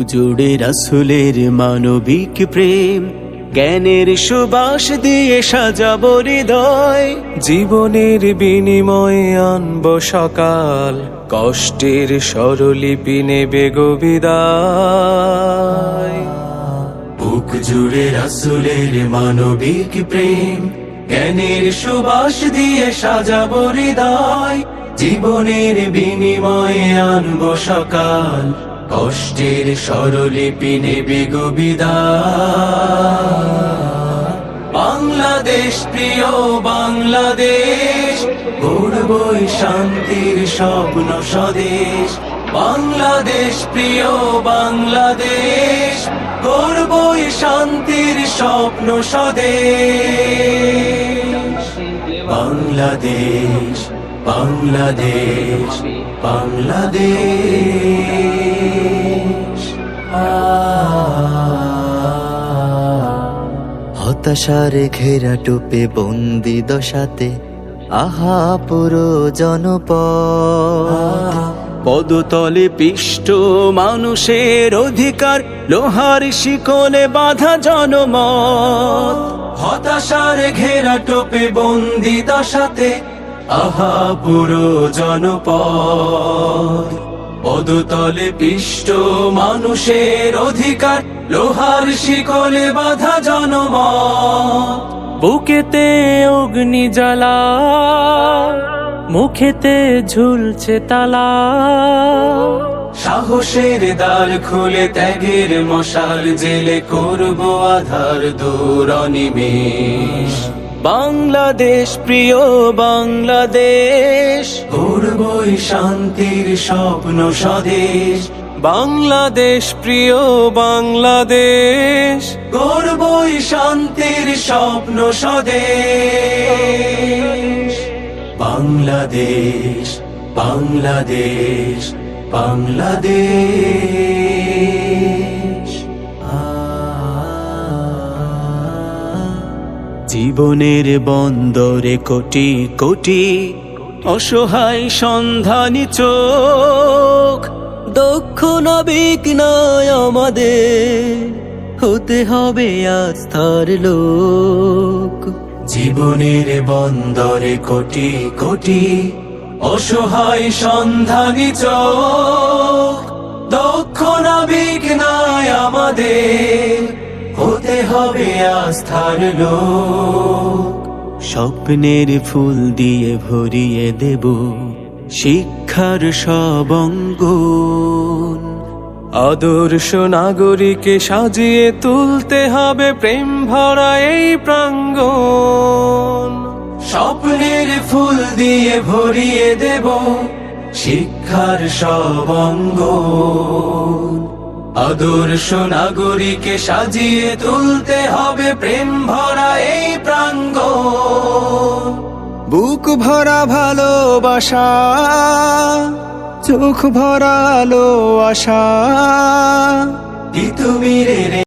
জুড়ে রাসূলের মানবিক প্রেম, জ্ঞানের সুবাস দিয়ে সাজাবো হৃদয়। জীবনের বিনিময়ে আনব সকাল, কষ্টের স্বরলিপি নেবে গো বিদায়। বুক জুড়ে রাসূলের মানবিক প্রেম, জ্ঞানের সুবাস দিয়ে সাজাবো হৃদয়। জীবনের বিনিময়ে আনবো সকাল, কষ্টের স্বরলিপি নেবে গো বিদায়। বাংলাদেশ প্রিয় বাংলাদেশ, গড়বই শান্তির স্বপ্ন স্বদেশ। বাংলাদেশ প্রিয় বাংলাদেশ, গড়বই শান্তির স্বপ্ন স্বদেশ। বাংলাদেশ বাংলাদেশ বাংলাদেশ। হতাশার ঘেরা টোপে বন্দি দশাতে আহা পুরো জনপদ। পদতলে পিষ্ট মানুষের অধিকার, লোহার শিকলে বাঁধা জনমত। হতাশার ঘেরা টোপে বন্দি দশাতে আহা পুরো জনপদ। পদতলে পিষ্ট মানুষের অধিকার, লোহার শিকলে বাঁধা জনমত। বুকেতে অগ্নি জ্বালা, মুখেতে ঝুলছে তালা। সাহসের দ্বার খুলে ত্যাগের মশাল জেলে করবো আধার দূর অনিমেষ। বাংলাদেশ প্রিয় বাংলাদেশ, গড়বই শান্তির স্বপ্ন স্বদেশ। বাংলাদেশ প্রিয় বাংলাদেশ, গড়বই শান্তির স্বপ্ন স্বদেশ। বাংলাদেশ বাংলাদেশ বাংলাদেশ। জীবনের বন্দরে কোটি কোটি অসহায় সন্ধানী চোখ। দক্ষ নাবিক নয় আমাদের, হতে হবে আস্থার লোক। জীবনের বন্দরে কোটি কোটি অসহায় সন্ধানী চোখ। দক্ষ নাবিক নয় আমাদের, হতে হবে আস্থার লোক। স্বপ্নের ফুল দিয়ে ভরিয়ে দেব শিক্ষার সব অঙ্গন। আদর্শ নাগরিকে সাজিয়ে তুলতে হবে প্রেম ভরা এই প্রাঙ্গণ। স্বপ্নের ফুল দিয়ে ভরিয়ে দেব শিক্ষার সব অঙ্গন। আদর্শ নাগরিকে সাজিয়ে তুলতে হবে প্রেম ভরা এই প্রাঙ্গণ। বুক ভরা ভালোবাসা, চোখ ভরা আলো আশা। তিতুমিরের